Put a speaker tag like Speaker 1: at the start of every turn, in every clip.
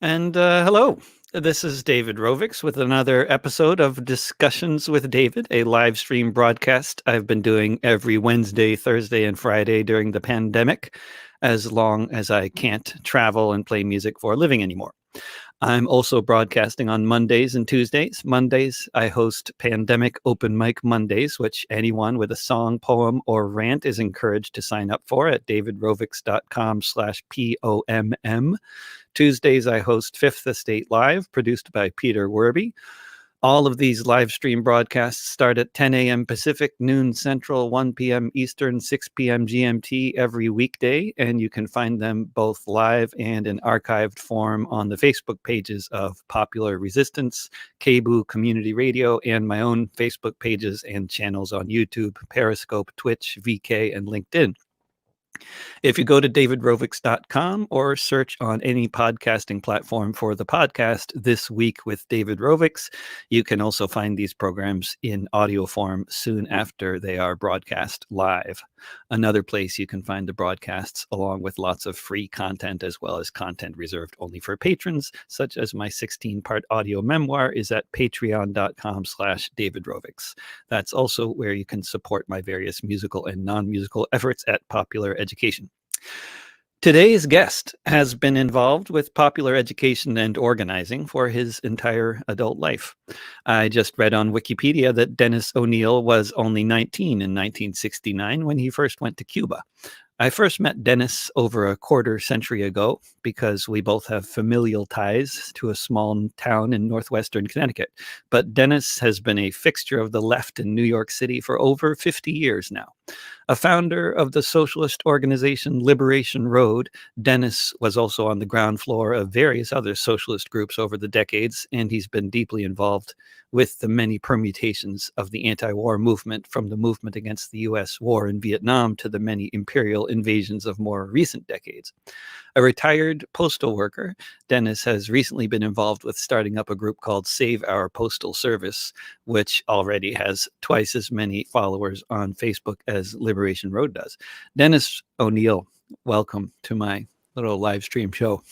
Speaker 1: And hello, this is David Rovix with another episode of Discussions with David, a live stream broadcast I've been doing every Wednesday, Thursday, and Friday during the pandemic, as long as I can't travel and play music for a living anymore. I'm also broadcasting on Mondays and Tuesdays. Mondays, I host Pandemic Open Mic Mondays, which anyone with a song, poem, or rant is encouraged to sign up for at davidrovix.com/POMM. Tuesdays, I host Fifth Estate Live, produced by Peter Werby. All of these live stream broadcasts start at 10 a.m. Pacific, noon Central, 1 p.m. Eastern, 6 p.m. GMT every weekday, and you can find them both live and in archived form on the Facebook pages of Popular Resistance, KBOO Community Radio, and my own Facebook pages and channels on YouTube, Periscope, Twitch, VK, and LinkedIn. If you go to davidrovix.com or search on any podcasting platform for the podcast This Week with David Rovix, you can also find these programs in audio form soon after they are broadcast live. Another place you can find the broadcasts along with lots of free content as well as content reserved only for patrons, such as my 16-part audio memoir, is at patreon.com/davidrovix. That's also where you can support my various musical and non-musical efforts at Popular Education. Today's guest has been involved with popular education and organizing for his entire adult life. I just read on Wikipedia that Dennis O'Neill was only 19 in 1969 when he first went to Cuba. I first met Dennis over a quarter century ago because we both have familial ties to a small town in northwestern Connecticut. But Dennis has been a fixture of the left in New York City for over 50 years now. A founder of the socialist organization Liberation Road, Dennis was also on the ground floor of various other socialist groups over the decades, and he's been deeply involved with the many permutations of the anti-war movement, from the movement against the U.S. war in Vietnam to the many imperial invasions of more recent decades. A retired postal worker, Dennis has recently been involved with starting up a group called Save Our Postal Service, which already has twice as many followers on Facebook as Liberation Road does. Dennis O'Neill, welcome to my little live stream show.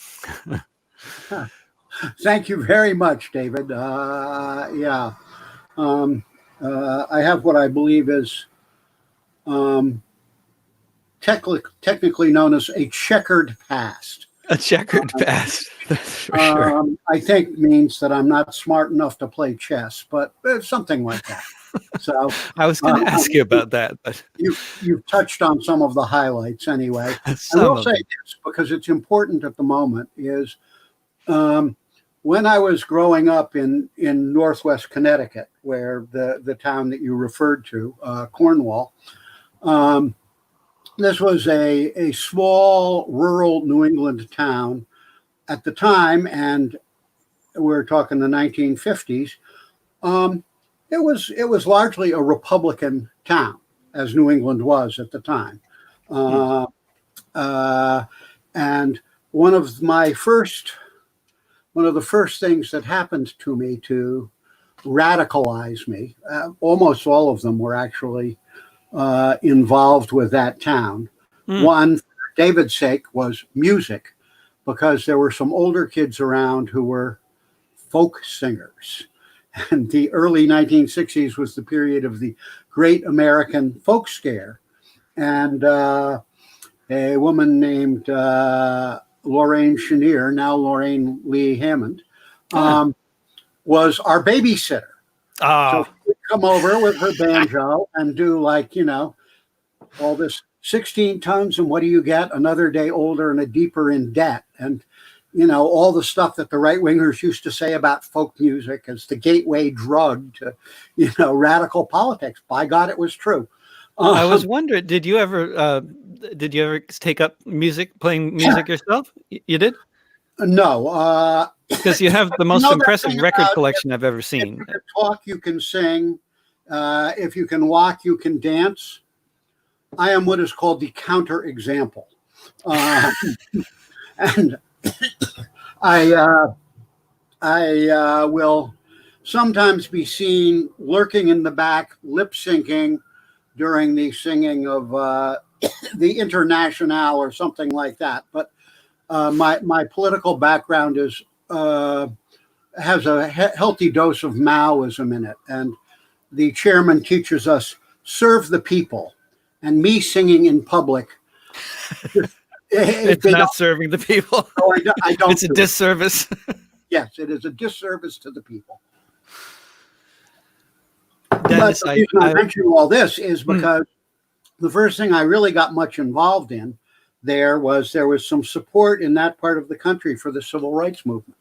Speaker 2: Thank you very much, David. I have what I believe is technically known as a checkered past.
Speaker 1: A checkered past, that's for sure.
Speaker 2: I think means that I'm not smart enough to play chess, but something like that. So
Speaker 1: I was going to ask you about that, but
Speaker 2: you've touched on some of the highlights anyway. I will say this because it's important at the moment is when I was growing up in Northwest Connecticut, where the town that you referred to, Cornwall, this was a small rural New England town at the time, and we're talking the 1950s. It was largely a Republican town, as New England was at the time. And one of the first things that happened to me to radicalize me, almost all of them were actually involved with that town. One, for David's sake, was music, because there were some older kids around who were folk singers. And the early 1960s was the period of the Great American Folk Scare. And a woman named Lorraine Chenier, now Lorraine Lee Hammond, was our babysitter. So she'd come over with her banjo and do all this 16 tons, and what do you get? Another day older and a deeper in debt. And all the stuff that the right-wingers used to say about folk music as the gateway drug to, radical politics. By God, it was true.
Speaker 1: I was wondering, did you ever take up playing music yourself? You did?
Speaker 2: No.
Speaker 1: Because you have the most impressive record collection I've ever seen.
Speaker 2: If you can talk, you can sing. If you can walk, you can dance. I am what is called the counterexample. And I will sometimes be seen lurking in the back, lip syncing during the singing of the Internationale or something like that. But my political background is has a healthy dose of Maoism in it. And the chairman teaches us, serve the people. And me singing in public,
Speaker 1: It's
Speaker 2: they
Speaker 1: not
Speaker 2: don't,
Speaker 1: serving the people.
Speaker 2: no, I don't
Speaker 1: It's a
Speaker 2: do it.
Speaker 1: disservice.
Speaker 2: Yes, it is a disservice to the people. But
Speaker 1: Dennis,
Speaker 2: the reason I mention all this is because the first thing I really got much involved in there was some support in that part of the country for the civil rights movement.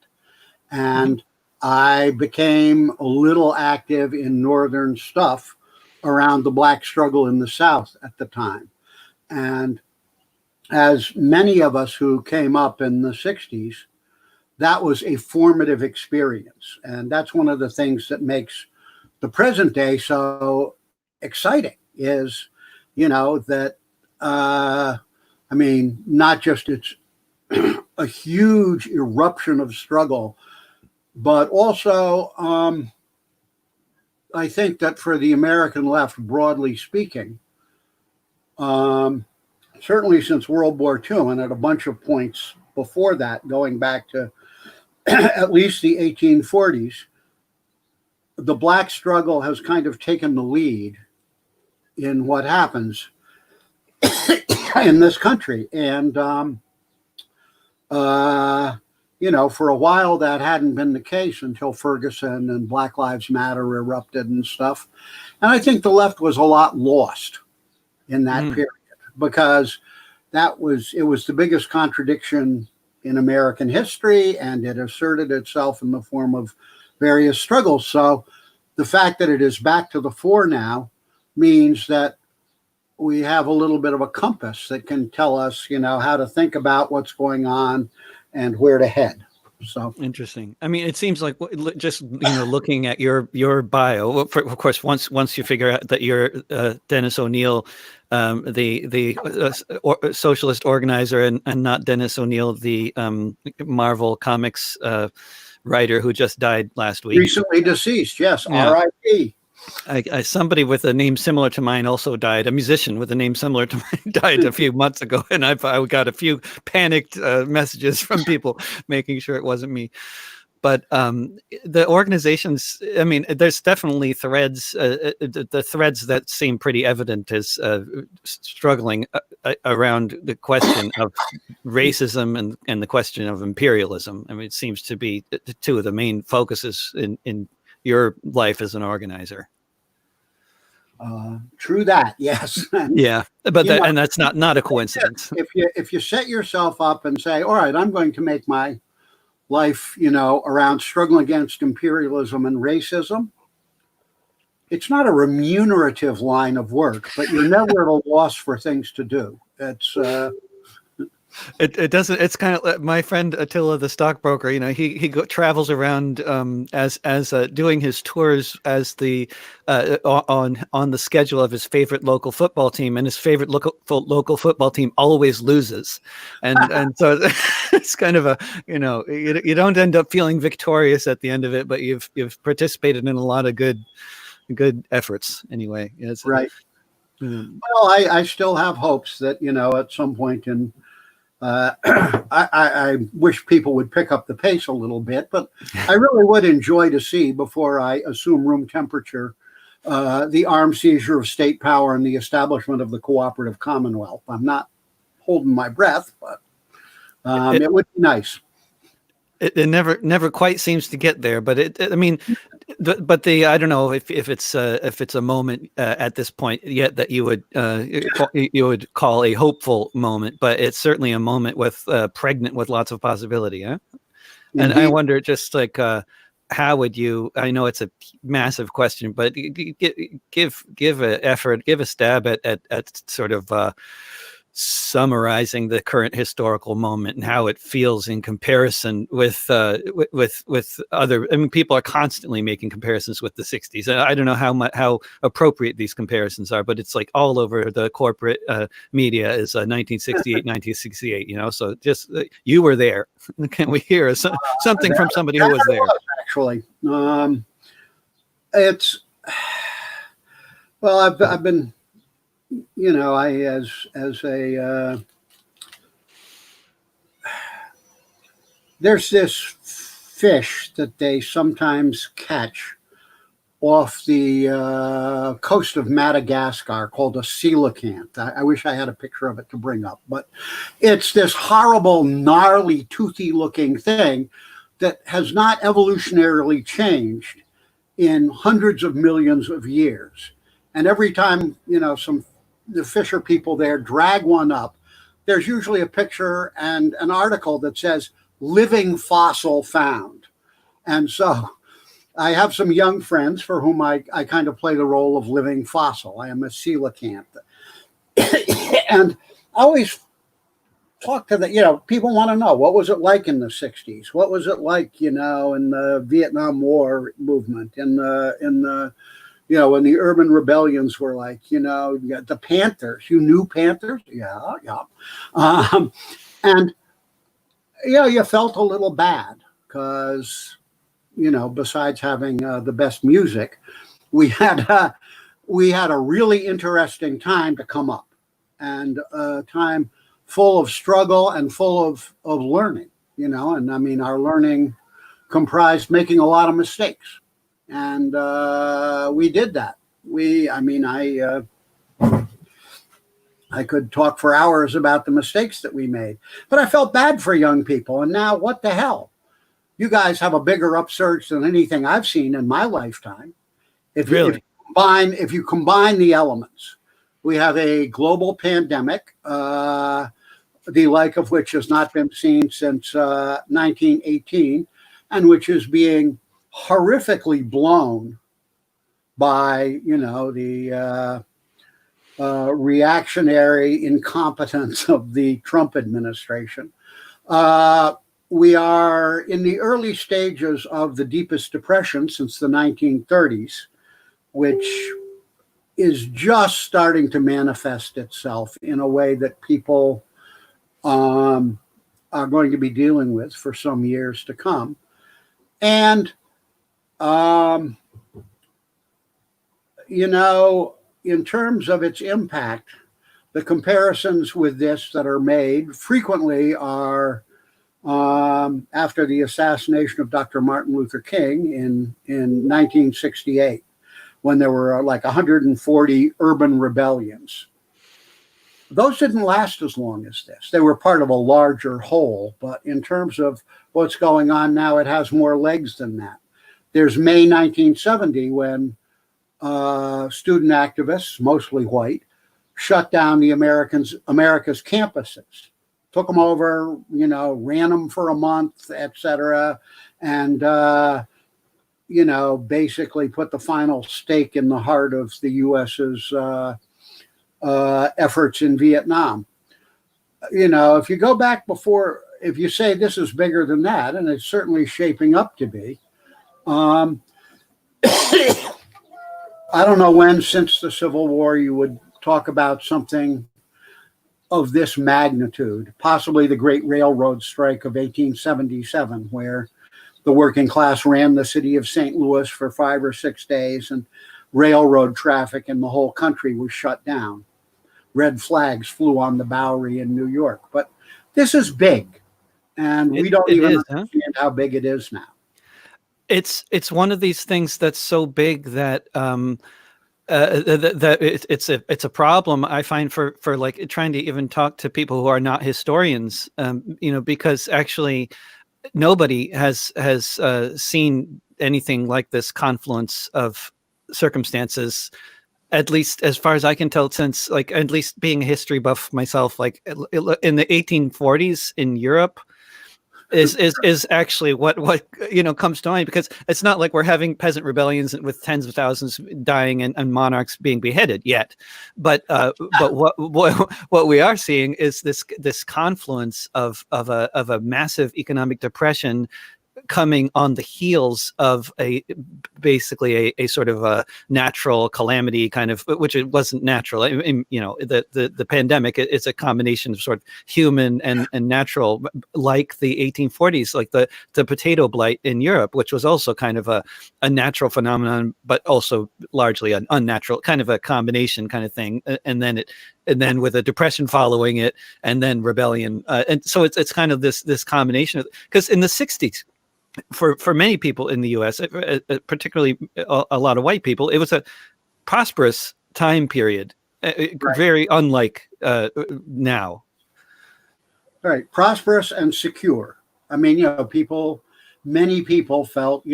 Speaker 2: And I became a little active in northern stuff around the black struggle in the South at the time. And as many of us who came up in the 60s, that was a formative experience. And that's one of the things that makes the present day so exciting is, that, I mean, not just it's a huge eruption of struggle, but also I think that for the American left, broadly speaking, certainly since World War II and at a bunch of points before that, going back to at least the 1840s, the black struggle has kind of taken the lead in what happens in this country. And, for a while that hadn't been the case until Ferguson and Black Lives Matter erupted and stuff. And I think the left was a lot lost in that period because it was the biggest contradiction in American history, and it asserted itself in the form of various struggles. So the fact that it is back to the fore now means that we have a little bit of a compass that can tell us, how to think about what's going on and where to head. So
Speaker 1: interesting. I mean, it seems like just looking at your bio. Of course, once you figure out that you're Dennis O'Neill, the socialist organizer, and not Dennis O'Neill, the Marvel Comics writer who just died last week.
Speaker 2: Recently deceased, yes.
Speaker 1: Yeah.
Speaker 2: R.I.P.
Speaker 1: Somebody with a name similar to mine also died. A musician with a name similar to mine died a few months ago, and I got a few panicked messages from people making sure it wasn't me. But the organizations, I mean, there's definitely threads. The threads that seem pretty evident as struggling around the question of racism and the question of imperialism. I mean, it seems to be two of the main focuses in your life as an organizer.
Speaker 2: True that, yes.
Speaker 1: Yeah, but and that's not a coincidence.
Speaker 2: If you set yourself up and say, all right, I'm going to make my life, around struggling against imperialism and racism, it's not a remunerative line of work, but you're never at a loss for things to do. It's
Speaker 1: It doesn't. It's kind of my friend Attila, the stockbroker. He travels around as doing his tours as the on the schedule of his favorite local football team, and his favorite local football team always loses, and so it's kind of a you don't end up feeling victorious at the end of it, but you've participated in a lot of good efforts anyway.
Speaker 2: Right. Well, I still have hopes that at some point in. I wish people would pick up the pace a little bit, but I really would enjoy to see, before I assume room temperature, the armed seizure of state power and the establishment of the cooperative commonwealth. I'm not holding my breath, but it would be nice.
Speaker 1: It never quite seems to get there, but I don't know if it's a moment at this point yet that you would call a hopeful moment, but it's certainly a moment with pregnant with lots of possibility, huh? And I wonder, just like how would you? I know it's a massive question, but give an effort, give a stab at sort of summarizing the current historical moment and how it feels in comparison with other. I mean, people are constantly making comparisons with the 60s. And I don't know how appropriate these comparisons are, but it's like all over the corporate media is 1968, 1968. So just you were there. Can we hear something from somebody who was there?
Speaker 2: Actually, it's well, I've been. There's this fish that they sometimes catch off the coast of Madagascar called a coelacanth. I wish I had a picture of it to bring up, but it's this horrible, gnarly, toothy-looking thing that has not evolutionarily changed in hundreds of millions of years. And every time, the fisher people there drag one up, there's usually a picture and an article that says living fossil found. And so I have some young friends for whom I kind of play the role of living fossil. I am a coelacanth. And I always talk to people want to know, what was it like in the 60s? What was it like, in the Vietnam War movement, in the when the urban rebellions were like, you got the Panthers. You knew Panthers? Yeah. And, you felt a little bad because, besides having the best music, we had a really interesting time to come up, and a time full of struggle and full of learning, and I mean, our learning comprised making a lot of mistakes. And we did that. I could talk for hours about the mistakes that we made, but I felt bad for young people. And now what the hell? You guys have a bigger upsurge than anything I've seen in my lifetime. If you combine the elements, we have a global pandemic, the like of which has not been seen since 1918, and which is being horrifically blown by the reactionary incompetence of the Trump administration. We are in the early stages of the deepest depression since the 1930s, which is just starting to manifest itself in a way that people are going to be dealing with for some years to come. And in terms of its impact, the comparisons with this that are made frequently are after the assassination of Dr. Martin Luther King in 1968, when there were like 140 urban rebellions. Those didn't last as long as this. They were part of a larger whole, but in terms of what's going on now, it has more legs than that. There's May 1970, when student activists, mostly white, shut down the America's campuses, took them over, ran them for a month, etc., and basically put the final stake in the heart of the U.S.'s efforts in Vietnam. If you go back before, if you say this is bigger than that, and it's certainly shaping up to be, I don't know when since the Civil War you would talk about something of this magnitude, possibly the Great Railroad Strike of 1877, where the working class ran the city of St. Louis for 5 or 6 days, and railroad traffic in the whole country was shut down. Red flags flew on the Bowery in New York. But this is big, and we don't even understand how big it is now.
Speaker 1: It's one of these things that's so big that that it's a problem, I find, for like trying to even talk to people who are not historians, because actually nobody has seen anything like this confluence of circumstances, at least as far as I can tell, since, like, at least being a history buff myself, like in the 1840s in Europe is actually what comes to mind, because it's not like we're having peasant rebellions with tens of thousands dying and monarchs being beheaded yet, but what we are seeing is this confluence of a massive economic depression coming on the heels of basically a sort of a natural calamity, kind of, which it wasn't natural. I mean, the pandemic is a combination of sort of human and natural, like the 1840s, like the potato blight in Europe, which was also kind of a natural phenomenon, but also largely an unnatural, kind of a combination kind of thing. And then with a depression following it, and then rebellion. And so it's kind of this combination of, because in the 60s, for many people in the U.S., particularly a lot of white people, it was a prosperous time period,
Speaker 2: Right.
Speaker 1: very unlike now.
Speaker 2: Right. Prosperous and secure. I mean, many people felt,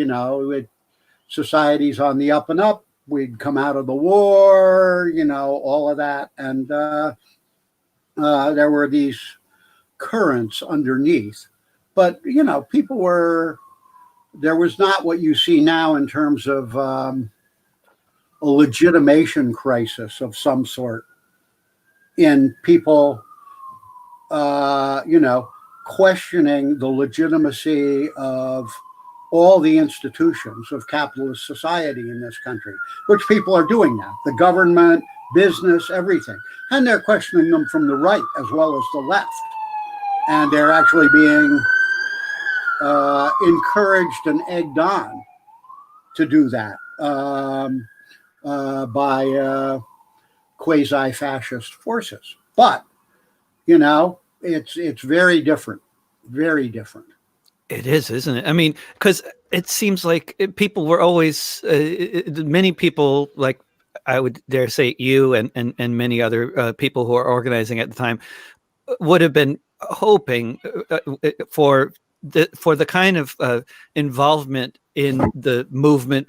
Speaker 2: society's on the up and up. We'd come out of the war, all of that. And there were these currents underneath. But, there was not what you see now in terms of a legitimation crisis of some sort in people, questioning the legitimacy of all the institutions of capitalist society in this country, which people are doing now, the government, business, everything. And they're questioning them from the right as well as the left. And they're actually being encouraged and egged on to do that by quasi-fascist forces. But, it's very different, very different.
Speaker 1: It is, isn't it? I mean, because it seems like people were always, many people, like I would dare say you and many other people who are organizing at the time, would have been hoping for the kind of involvement in the movement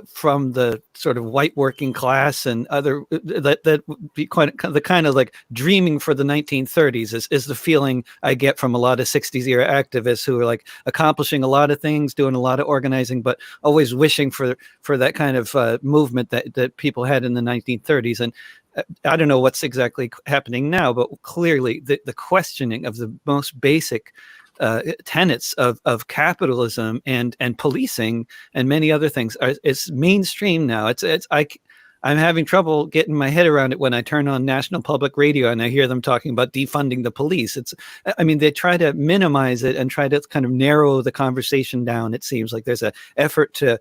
Speaker 1: from the sort of white working class and other that would be quite the kind of like dreaming for the 1930s is the feeling I get from a lot of 60s era activists who are like accomplishing a lot of things, doing a lot of organizing, but always wishing for that kind of movement that people had in the 1930s. And I don't know what's exactly happening now, but clearly the questioning of the most basic tenets of capitalism and policing and many other things it's mainstream now. I'm having trouble getting my head around it when I turn on National Public Radio and I hear them talking about defunding the police. I mean, they try to minimize it and try to kind of narrow the conversation down. It seems like there's an effort to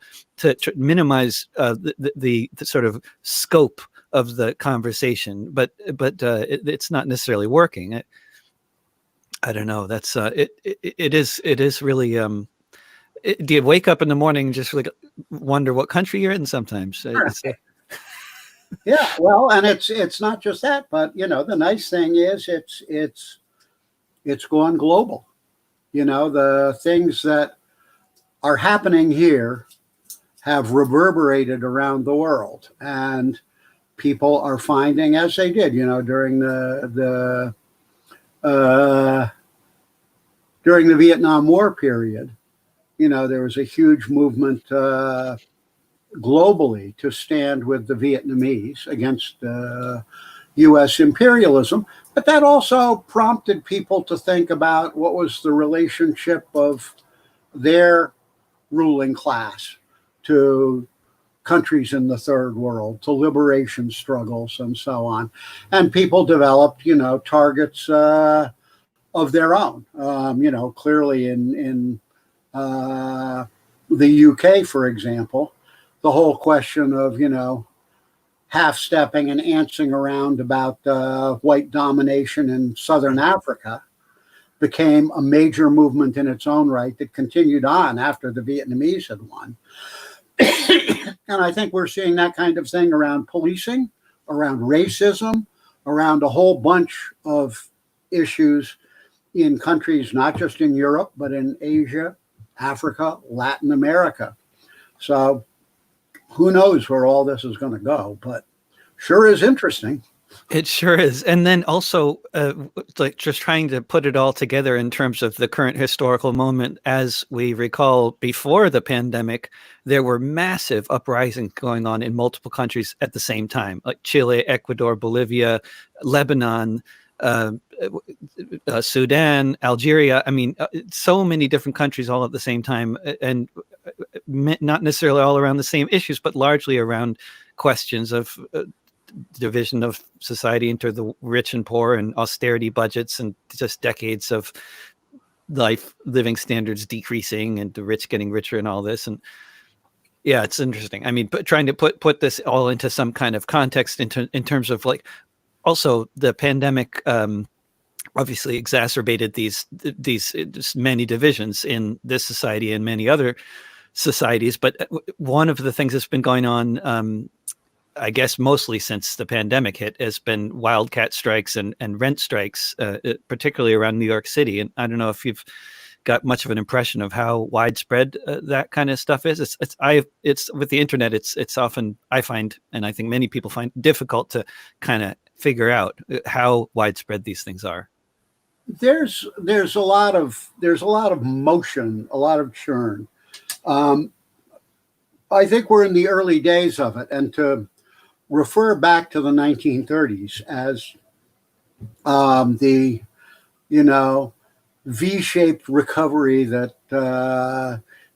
Speaker 1: minimize the sort of scope of the conversation, but it's not necessarily working. I don't know. That's it is really. Do you wake up in the morning and just like wonder what country you're in? Sometimes.
Speaker 2: Yeah, well, and it's not just that, but the nice thing is it's gone global. The things that are happening here have reverberated around the world, and people are finding, as they did, during the Vietnam War period, there was a huge movement globally to stand with the Vietnamese against U.S. imperialism. But that also prompted people to think about what was the relationship of their ruling class to countries in the third world, to liberation struggles and so on. And people developed, targets of their own. Clearly in the UK, for example, the whole question of, half-stepping and antsing around about white domination in Southern Africa became a major movement in its own right that continued on after the Vietnamese had won. And I think we're seeing that kind of thing around policing, around racism, around a whole bunch of issues in countries, not just in Europe, but in Asia, Africa, Latin America. So who knows where all this is going to go, but sure is interesting.
Speaker 1: It sure is. And then also like just trying to put it all together in terms of the current historical moment. As we recall, before the pandemic, there were massive uprisings going on in multiple countries at the same time, like Chile, Ecuador, Bolivia, Lebanon, Sudan, Algeria. I mean, so many different countries all at the same time, and not necessarily all around the same issues, but largely around questions of division of society into the rich and poor and austerity budgets and just decades of living standards decreasing and the rich getting richer and all this. And yeah, it's interesting. I mean, but trying to put this all into some kind of context in terms of like also the pandemic obviously exacerbated these many divisions in this society and many other societies. But one of the things that's been going on, I guess mostly since the pandemic hit, has been wildcat strikes and rent strikes, particularly around New York City. And I don't know if you've got much of an impression of how widespread that kind of stuff is. It's with the internet. It's often, I find, and I think many people find, difficult to kind of figure out how widespread these things are.
Speaker 2: There's a lot of motion, a lot of churn. I think we're in the early days of it, and to refer back to the 1930s as the V-shaped recovery that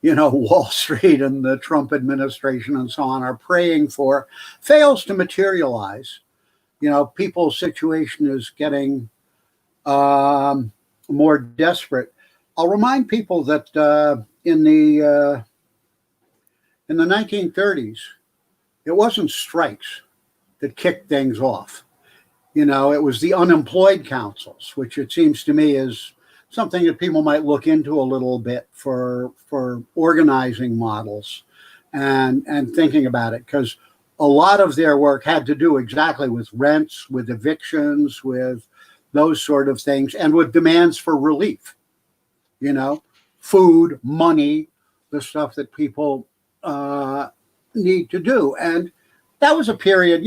Speaker 2: Wall Street and the Trump administration and so on are praying for fails to materialize. People's situation is getting more desperate. I'll remind people that in the 1930s, it wasn't strikes that kicked things off. It was the unemployed councils, which it seems to me is something that people might look into a little bit for organizing models and thinking about it, because a lot of their work had to do exactly with rents, with evictions, with those sort of things, and with demands for relief. Food, money, the stuff that people need to do. And that was a period,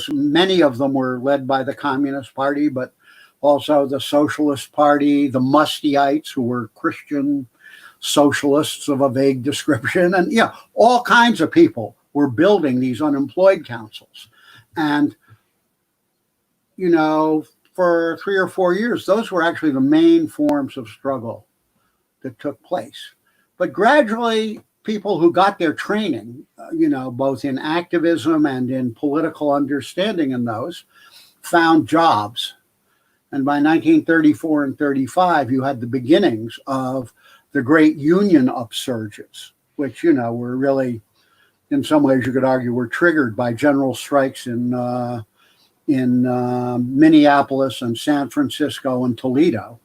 Speaker 2: many of them were led by the Communist Party, but also the Socialist Party, the Mustyites, who were Christian socialists of a vague description. And all kinds of people were building these unemployed councils. And, for 3 or 4 years, those were actually the main forms of struggle that took place. But gradually, people who got their training, both in activism and in political understanding in those, found jobs. And by 1934 and 35, you had the beginnings of the great union upsurges, which, were really, in some ways you could argue, were triggered by general strikes in Minneapolis and San Francisco and Toledo,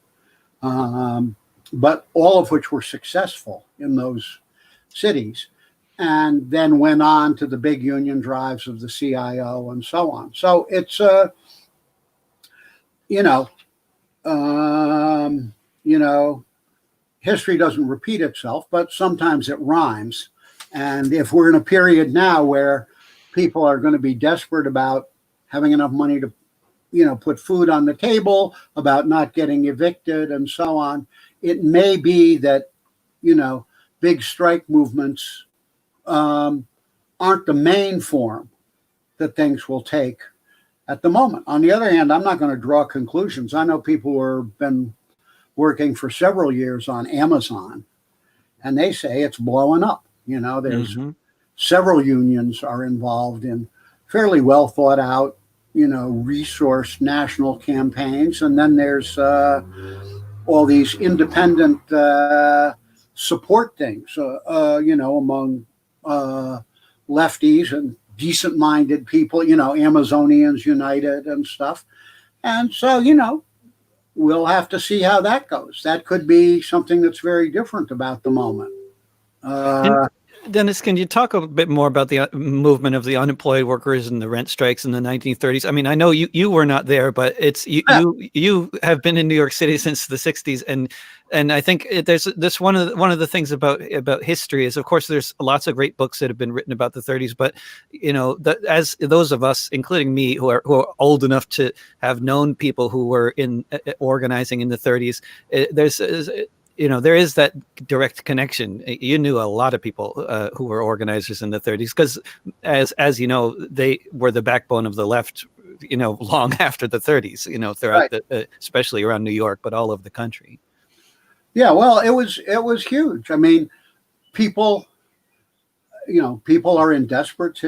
Speaker 2: but all of which were successful in those cities, and then went on to the big union drives of the CIO and so on. So it's history doesn't repeat itself, but sometimes it rhymes. And if we're in a period now where people are going to be desperate about having enough money to, put food on the table, about not getting evicted and so on, it may be that, big strike movements aren't the main form that things will take at the moment. On the other hand, I'm not going to draw conclusions. I know people who have been working for several years on Amazon, and they say it's blowing up. There's several unions are involved in fairly well thought out, resource national campaigns. And then there's all these independent support things, among lefties and decent-minded people, Amazonians United and stuff. And so, we'll have to see how that goes. That could be something that's very different about the moment.
Speaker 1: Dennis, can you talk a bit more about the movement of the unemployed workers and the rent strikes in the 1930s? I mean, I know you were not there, but it's you have been in New York City since the 60s, and I think there's this one of the things about history is, of course, there's lots of great books that have been written about the 30s, but as those of us, including me, who are old enough to have known people who were in organizing in the 30s, there is that direct connection. You knew a lot of people who were organizers in the 30s because, as you know, they were the backbone of the left, long after the 30s, throughout
Speaker 2: right.
Speaker 1: Especially around New York, but all over the country.
Speaker 2: Yeah, well, it was huge. I mean, people are in desperate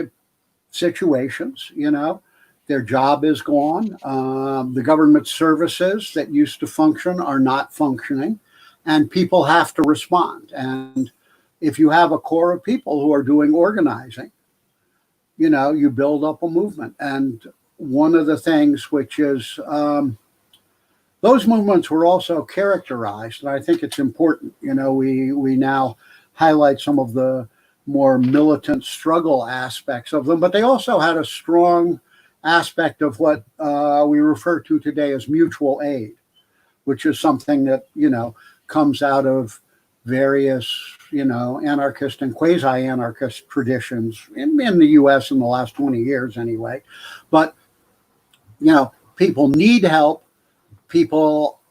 Speaker 2: situations, their job is gone. The government services that used to function are not functioning. And people have to respond. And if you have a core of people who are doing organizing, you build up a movement. And one of the things which is the those movements were also characterized, and I think it's important. We now highlight some of the more militant struggle aspects of them, but they also had a strong aspect of what we refer to today as mutual aid, which is something that, comes out of various, anarchist and quasi-anarchist traditions in the U.S. in the last 20 years anyway. But, people need help. People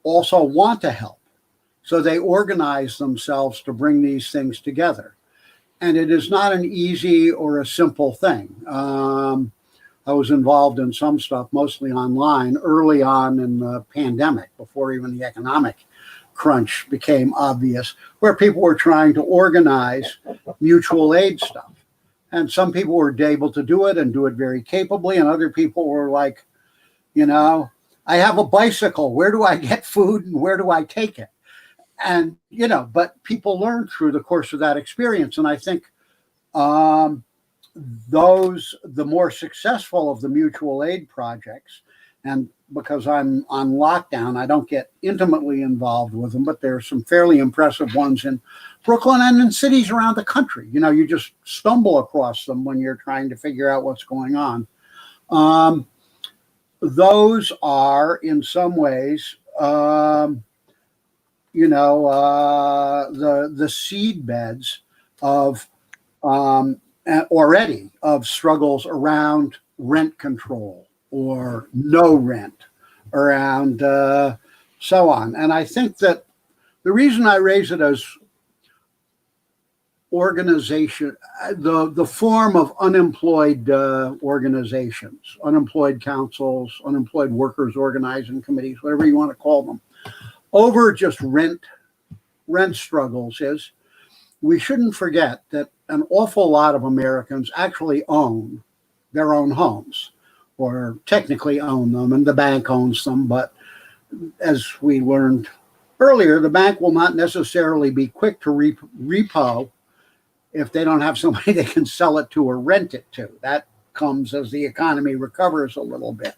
Speaker 2: also want to help. So they organize themselves to bring these things together. And it is not an easy or a simple thing. I was involved in some stuff, mostly online, early on in the pandemic, before even the economic crunch became obvious, where people were trying to organize mutual aid stuff. And some people were able to do it and do it very capably. And other people were like, I have a bicycle. Where do I get food and where do I take it? And, but people learned through the course of that experience. And I think the more successful of the mutual aid projects, and because I'm on lockdown, I don't get intimately involved with them, but there are some fairly impressive ones in Brooklyn and in cities around the country. You just stumble across them when you're trying to figure out what's going on. Those are, in some ways, the seed beds of already of struggles around rent control or no rent, around so on. And I think that the reason I raise it as organization, the form of unemployed organizations, unemployed councils, unemployed workers organizing committees, whatever you want to call them, over just rent struggles, is we shouldn't forget that an awful lot of Americans actually own their own homes, or technically own them, and the bank owns them. But as we learned earlier, the bank will not necessarily be quick to repo if they don't have somebody they can sell it to or rent it to. That comes as the economy recovers a little bit.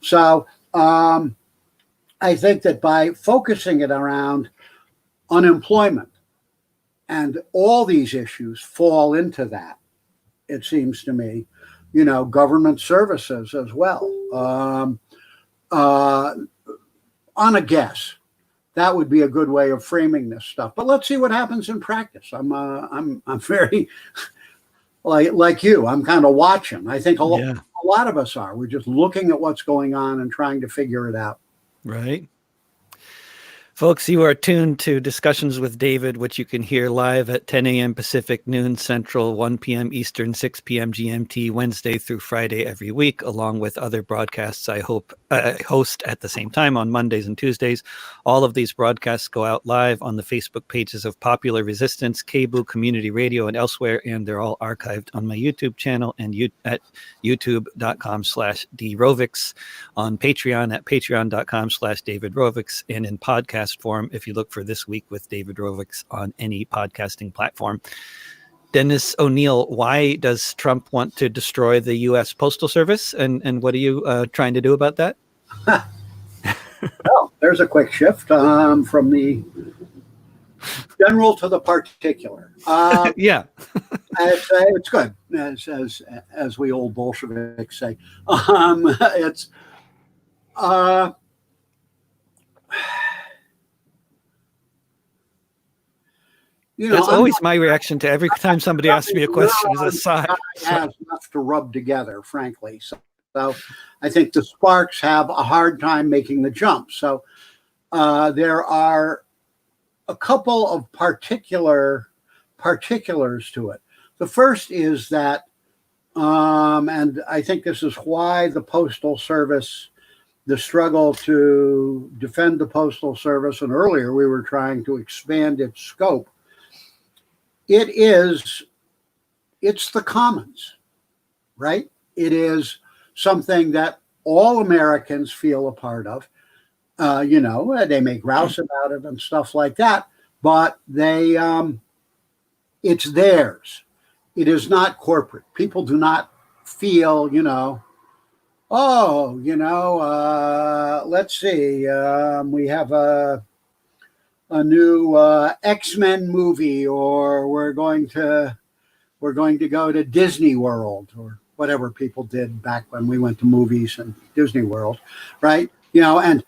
Speaker 2: So I think that by focusing it around unemployment, and all these issues fall into that, it seems to me, government services as well. On a guess, that would be a good way of framing this stuff. But let's see what happens in practice. I'm very like you. I'm kind of watching. I think a lot of us are. We're just looking at what's going on and trying to figure it out.
Speaker 1: Right. Folks, you are tuned to Discussions with David, which you can hear live at 10 a.m. Pacific, noon Central, 1 p.m. Eastern, 6 p.m. GMT, Wednesday through Friday every week, along with other broadcasts I host at the same time on Mondays and Tuesdays. All of these broadcasts go out live on the Facebook pages of Popular Resistance, KBOO Community Radio, and elsewhere, and they're all archived on my YouTube channel and at youtube.com/DRovics, on Patreon at patreon.com/DavidRovics, and in podcast form if you look for This Week with David Rovics on any podcasting platform. Dennis O'Neill, why does Trump want to destroy the U.S. Postal Service, and what are you trying to do about that?
Speaker 2: Well, there's a quick shift from the general to the particular.
Speaker 1: Yeah.
Speaker 2: It's good, as we old Bolsheviks say. It's
Speaker 1: that's always my reaction to every time somebody asks me a question is a sigh.
Speaker 2: Has enough to rub together, frankly. So I think the sparks have a hard time making the jump. So there are a couple of particulars to it. The first is that, and I think this is why the Postal Service, the struggle to defend the Postal Service, and earlier we were trying to expand its scope. It's the commons, right? It is something that all Americans feel a part of. They may grouse about it and stuff like that, but it's theirs. It is not corporate. People do not feel, Oh, let's see. We have a new X-Men movie, or we're going to go to Disney World, or whatever people did back when we went to movies and Disney World, right? And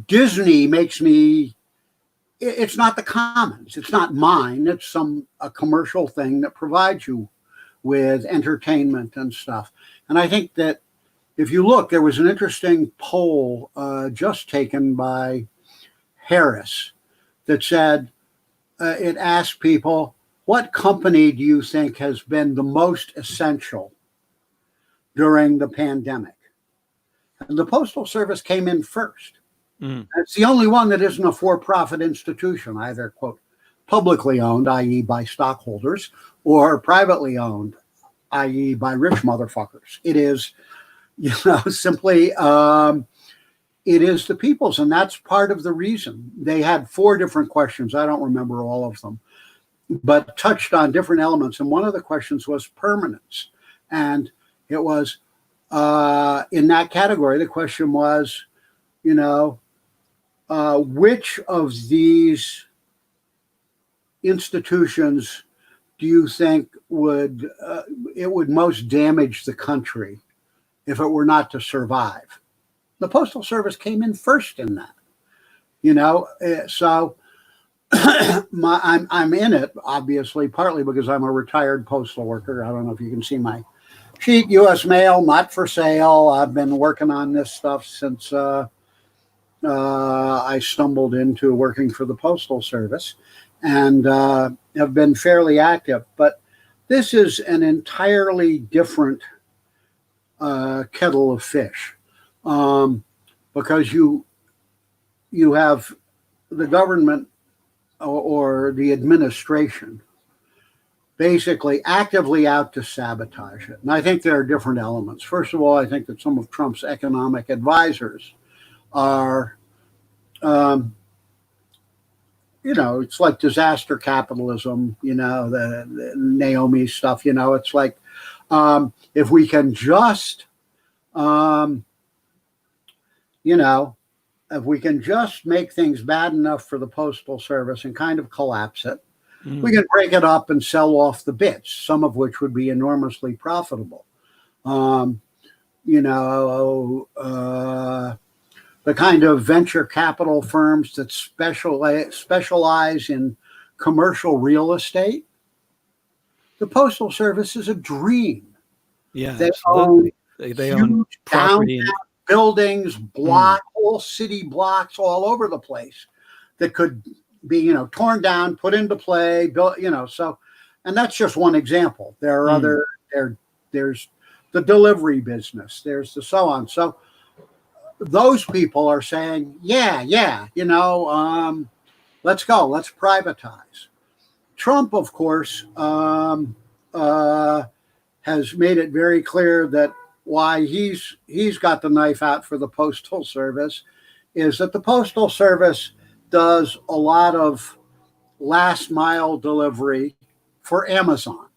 Speaker 2: Disney makes me. It's not the commons. It's not mine. It's a commercial thing that provides you with entertainment and stuff. And I think that if you look, there was an interesting poll just taken by Harris that said it asked people, what company do you think has been the most essential during the pandemic? And the Postal Service came in first. It's the only one that isn't a for-profit institution, either, quote, publicly owned, i.e. by stockholders, or privately owned, i.e. by rich motherfuckers. It is, simply, it is the people's, and that's part of the reason. They had 4 different questions. I don't remember all of them, but touched on different elements. And one of the questions was permanence. And it was, in that category, the question was, which of these institutions do you think would most damage the country if it were not to survive? The Postal Service came in first in that. So I'm in it, obviously, partly because I'm a retired postal worker. I don't know if you can see my sheet. U.S. Mail, not for sale. I've been working on this stuff since I stumbled into working for the Postal Service, and have been fairly active. But this is an entirely different kettle of fish, because you have the government or the administration basically actively out to sabotage it. And I think there are different elements. First of all, I think that some of Trump's economic advisors are, it's like disaster capitalism, the Naomi stuff, it's like, if we can just, if we can just make things bad enough for the Postal Service and kind of collapse it, we can break it up and sell off the bits, some of which would be enormously profitable. The kind of venture capital firms that specialize in commercial real estate, the Postal Service is a dream.
Speaker 1: Yeah,
Speaker 2: they
Speaker 1: absolutely.
Speaker 2: Own
Speaker 1: they own property
Speaker 2: downtown buildings, whole city blocks all over the place that could be, torn down, put into play, built, so, and that's just one example. There are other, there's the delivery business, there's the so on. So those people are saying, let's go, let's privatize. Trump, of course, has made it very clear that why he's got the knife out for the Postal Service is that the Postal Service does a lot of last mile delivery for Amazon.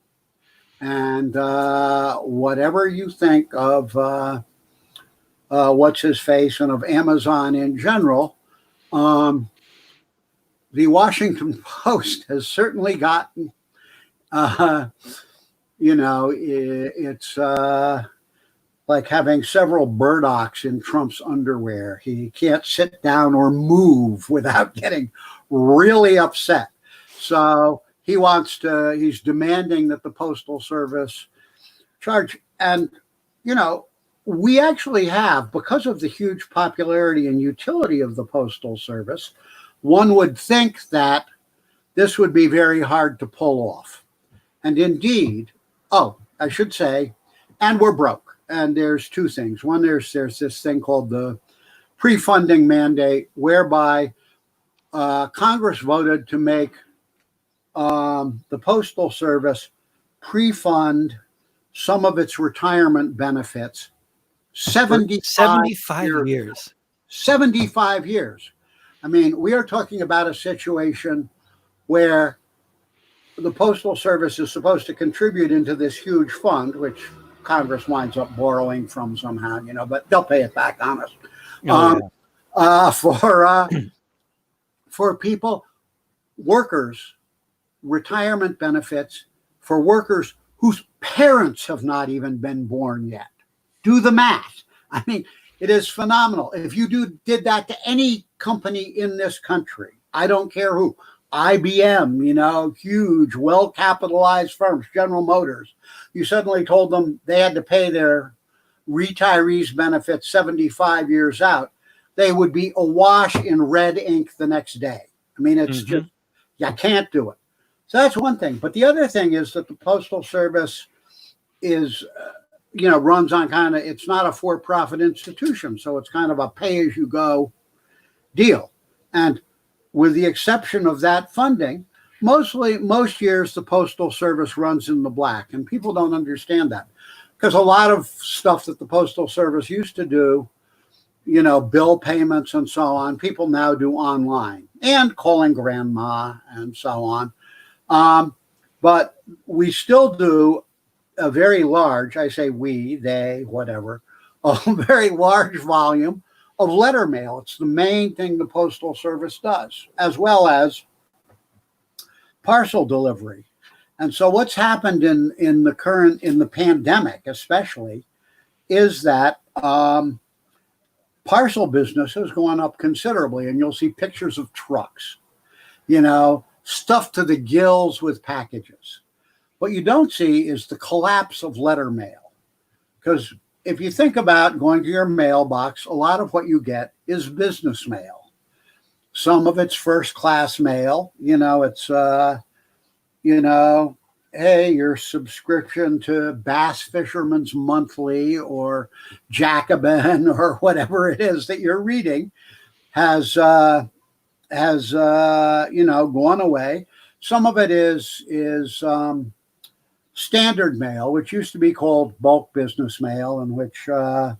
Speaker 2: And whatever you think of what's his face and of Amazon in general, the Washington Post has certainly gotten, it's like having several burdocks in Trump's underwear. He can't sit down or move without getting really upset. So he's demanding that the Postal Service charge. And, we actually have, because of the huge popularity and utility of the Postal Service, one would think that this would be very hard to pull off. And indeed, I should say, and we're broke. And there's 2 things. One, there's this thing called the pre-funding mandate, whereby Congress voted to make the Postal Service pre-fund some of its retirement benefits 75
Speaker 1: years.
Speaker 2: 75 years. I mean, we are talking about a situation where the Postal Service is supposed to contribute into this huge fund, which Congress winds up borrowing from somehow, but they'll pay it back on us.
Speaker 1: Oh,
Speaker 2: For people, workers, retirement benefits for workers whose parents have not even been born yet. Do the math. I mean, it is phenomenal. If you did that to any company in this country, I don't care who, IBM, huge, well-capitalized firms, General Motors, you suddenly told them they had to pay their retirees benefits 75 years out, they would be awash in red ink the next day. I mean, it's just, you can't do it. So that's one thing. But the other thing is that the Postal Service is, runs on it's not a for-profit institution. So it's kind of a pay-as-you-go deal. And with the exception of that funding, most years the Postal Service runs in the black. And people don't understand that. Because a lot of stuff that the Postal Service used to do, bill payments and so on, people now do online and calling grandma and so on. But we still do a very large, I say we, they, whatever, a very large volume of letter mail. It's the main thing the Postal Service does, as well as parcel delivery. And so what's happened in the pandemic, especially, is that parcel business has gone up considerably, and you'll see pictures of trucks, stuffed to the gills with packages. What you don't see is the collapse of letter mail. Because if you think about going to your mailbox, a lot of what you get is business mail. Some of it's first class mail. It's, hey, your subscription to Bass Fisherman's Monthly or Jacobin or whatever it is that you're reading has gone away. Some of it is standard mail, which used to be called bulk business mail, and which I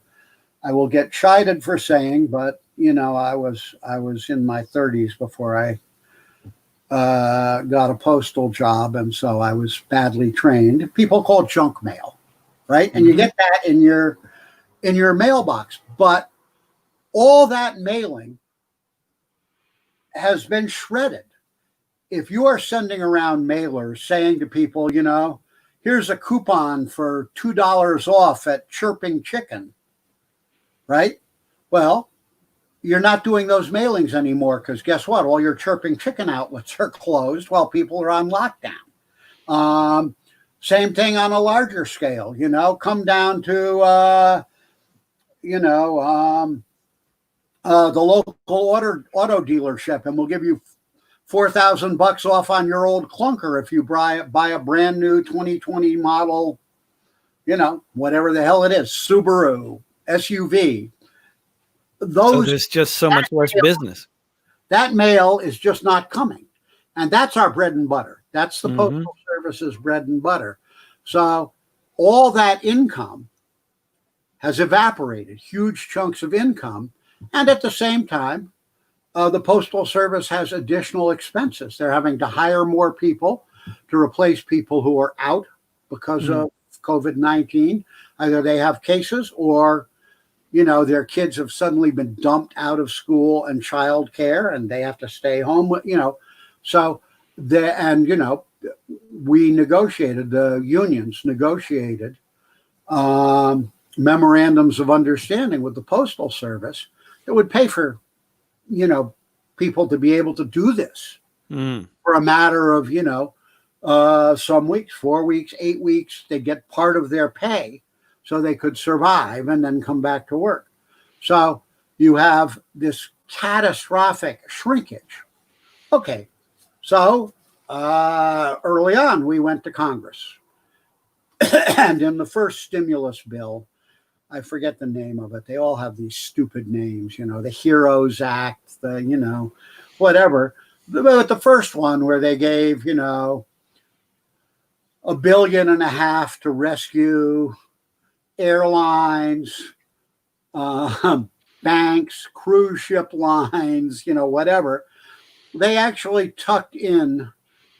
Speaker 2: will get chided for saying, but I was in my 30s before I got a postal job, and so I was badly trained. People call junk mail, right? And you get that in your mailbox, but all that mailing has been shredded. If you are sending around mailers saying to people, here's a coupon for $2 off at Chirping Chicken, right? Well, you're not doing those mailings anymore because guess what? All your Chirping Chicken outlets are closed while people are on lockdown. Same thing on a larger scale, come down to, the local auto dealership, and we'll give you $4,000 off on your old clunker if you buy a brand new 2020 model, whatever the hell it is, Subaru, SUV.
Speaker 1: So there's just so much less business.
Speaker 2: That mail is just not coming. And that's our bread and butter. That's the Postal Service's bread and butter. So all that income has evaporated, huge chunks of income. And at the same time, the Postal Service has additional expenses. They're having to hire more people to replace people who are out because of COVID-19. Either they have cases or their kids have suddenly been dumped out of school and childcare, and they have to stay home. So we negotiated. The unions negotiated memorandums of understanding with the Postal Service that would pay for, people to be able to do this for a matter of, some weeks, 4 weeks, 8 weeks. They get part of their pay so they could survive and then come back to work. So you have this catastrophic shrinkage. Okay, so early on, we went to Congress. And in the first stimulus bill, I forget the name of it. They all have these stupid names, the HEROES Act, the, whatever. But the first one where they gave, $1.5 billion to rescue airlines, banks, cruise ship lines, whatever. They actually tucked in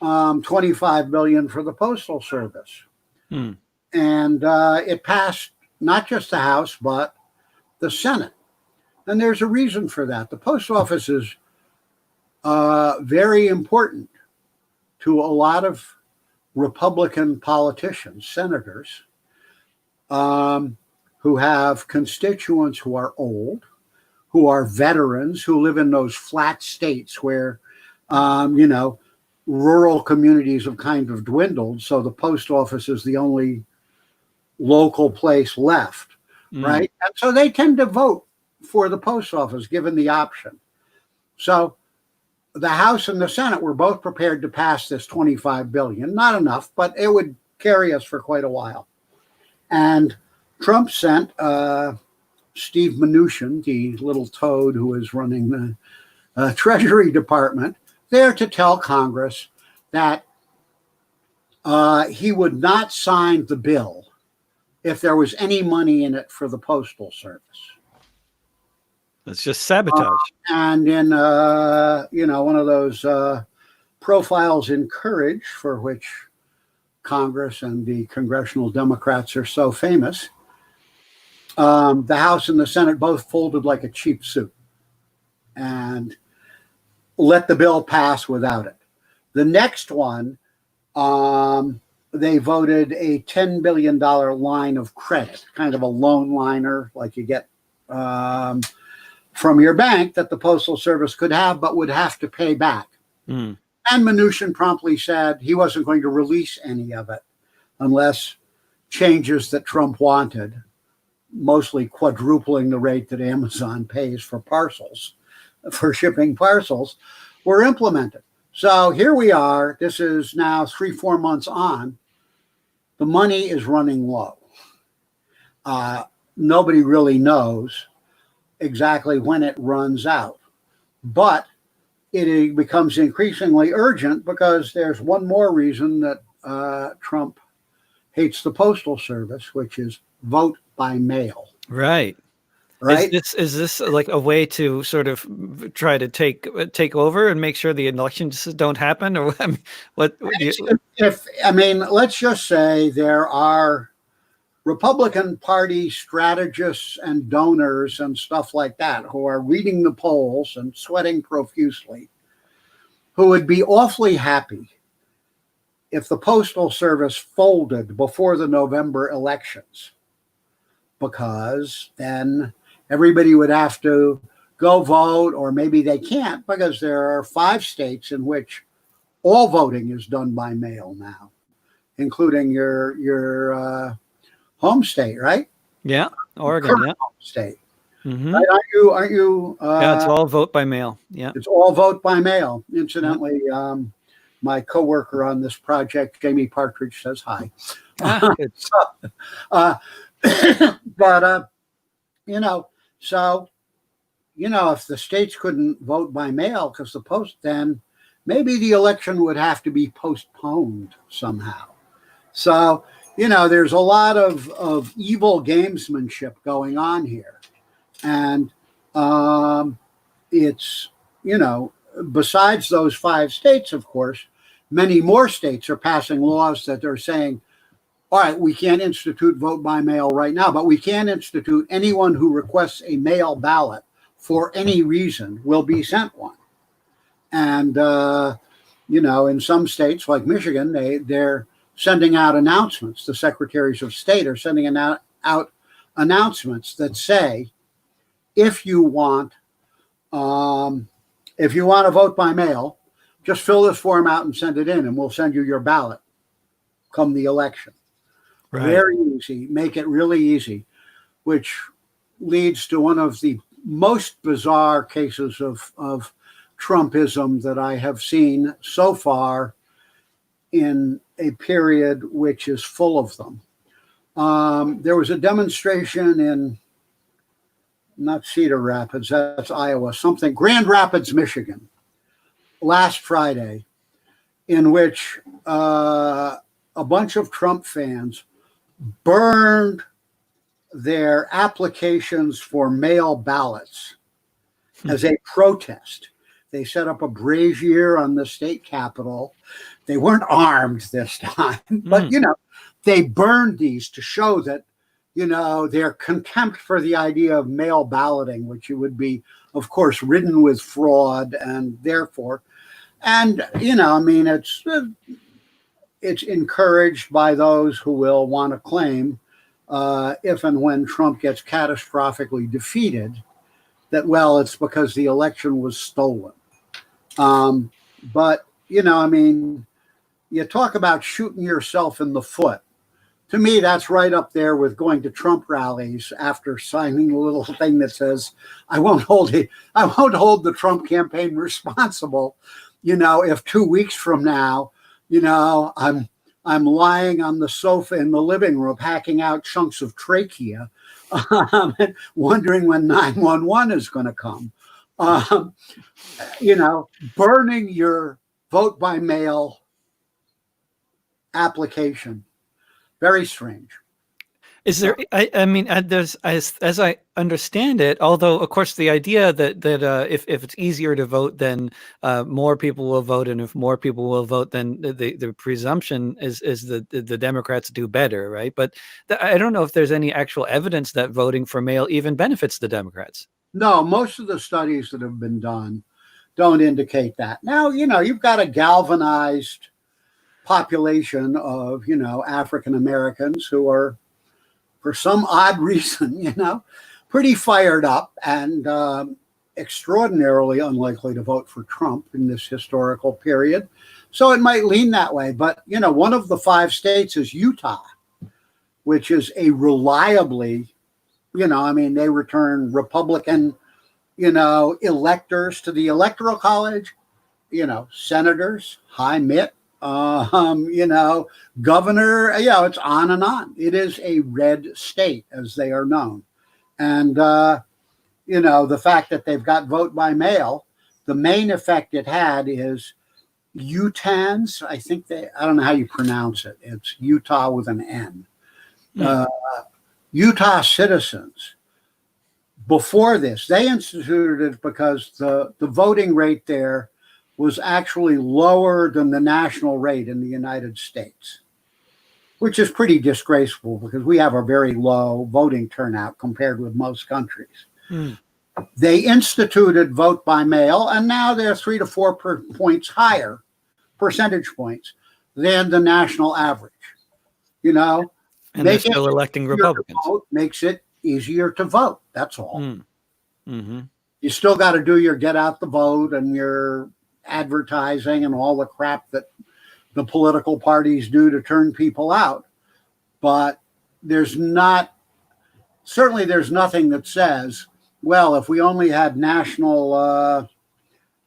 Speaker 2: $25 billion for the Postal Service. and it passed not just the House, but the Senate. And there's a reason for that. The post office is very important to a lot of Republican politicians, senators, who have constituents who are old, who are veterans, who live in those flat states where, rural communities have kind of dwindled. So the post office is the only local place left, right? And so they tend to vote for the post office given the option. So the House and the Senate were both prepared to pass this $25 billion. Not enough, but it would carry us for quite a while. And Trump sent Steve Mnuchin, the little toad who is running the Treasury Department, there to tell Congress that he would not sign the bill if there was any money in it for the Postal Service.
Speaker 1: That's just sabotage.
Speaker 2: And in one of those profiles in courage, for which Congress and the congressional Democrats are so famous, the House and the Senate both folded like a cheap suit and let the bill pass without it. The next one, they voted a $10 billion line of credit, kind of a loan liner like you get from your bank that the Postal Service could have, but would have to pay back. And Mnuchin promptly said he wasn't going to release any of it unless changes that Trump wanted, mostly quadrupling the rate that Amazon pays for parcels, for shipping parcels, were implemented. So here we are. This is now 3-4 months on. The money is running low. Nobody really knows exactly when it runs out, but it becomes increasingly urgent because there's one more reason that Trump hates the Postal Service, which is vote by mail.
Speaker 1: Right.
Speaker 2: Right.
Speaker 1: Is this like a way to sort of try to take over and make sure the elections don't happen, or I mean, what?
Speaker 2: Let's just say there are Republican Party strategists and donors and stuff like that who are reading the polls and sweating profusely, who would be awfully happy if the Postal Service folded before the November elections, because then everybody would have to go vote, or maybe they can't because there are 5 states in which all voting is done by mail now, including your home state, right?
Speaker 1: Yeah, Oregon, yeah.
Speaker 2: Home state.
Speaker 1: Mm-hmm.
Speaker 2: Right? Aren't you?
Speaker 1: Yeah, it's all vote by mail. Yeah,
Speaker 2: it's all vote by mail. Incidentally, my coworker on this project, Jamie Partridge, says hi.
Speaker 1: Good.
Speaker 2: But if the states couldn't vote by mail because the post, then maybe the election would have to be postponed somehow. So, there's a lot of evil gamesmanship going on here. And it's, besides those 5 states, of course, many more states are passing laws that they're saying, all right, we can't institute vote by mail right now, but we can institute anyone who requests a mail ballot for any reason will be sent one. And, in some states like Michigan, they're sending out announcements. The secretaries of state are sending out announcements that say, if you want to vote by mail, just fill this form out and send it in, and we'll send you your ballot come the election. Right. Very easy. Make it really easy, which leads to one of the most bizarre cases of Trumpism that I have seen so far in a period which is full of them. There was a demonstration in, not Cedar Rapids, that's Iowa, Grand Rapids, Michigan, last Friday, in which a bunch of Trump fans burned their applications for mail ballots as a protest. They set up a brazier on the state capitol. They weren't armed this time, but they burned these to show that their contempt for the idea of mail balloting, which would be, of course, ridden with fraud, and therefore, and I mean, it's encouraged by those who will want to claim, if and when Trump gets catastrophically defeated, that, well, it's because the election was stolen. But I mean, you talk about shooting yourself in the foot. To me, that's right up there with going to Trump rallies after signing a little thing that says, I won't hold the Trump campaign responsible, if 2 weeks from now, I'm lying on the sofa in the living room, hacking out chunks of trachea, and wondering when 911 is going to come. Burning your vote by mail application. Very strange.
Speaker 1: Is there? I mean, there's as I understand it. Although, of course, the idea that if it's easier to vote, then more people will vote, and if more people will vote, then the presumption is that the Democrats do better, right? But I don't know if there's any actual evidence that voting for mail even benefits the Democrats.
Speaker 2: No, most of the studies that have been done don't indicate that. Now, you've got a galvanized population of, African Americans who are, for some odd reason, pretty fired up and extraordinarily unlikely to vote for Trump in this historical period. So it might lean that way. But, one of the 5 states is Utah, which is a reliably, they return Republican, electors to the Electoral College, senators, high mitt, governor, it's on and on. It is a red state, as they are known. And, the fact that they've got vote by mail, the main effect it had is Utahns, I don't know how you pronounce it. It's Utah with an N. Utah citizens, before this, they instituted it because the voting rate there was actually lower than the national rate in the United States, which is pretty disgraceful because we have a very low voting turnout compared with most countries. They instituted vote by mail, and now they're 3 to 4 points higher, percentage points, than the national average.
Speaker 1: And they're still electing Republicans.
Speaker 2: Makes it easier to vote. That's all.
Speaker 1: Mm-hmm.
Speaker 2: You still got to do your get out the vote and your advertising and all the crap that the political parties do to turn people out. But there's nothing that says, well, if we only had national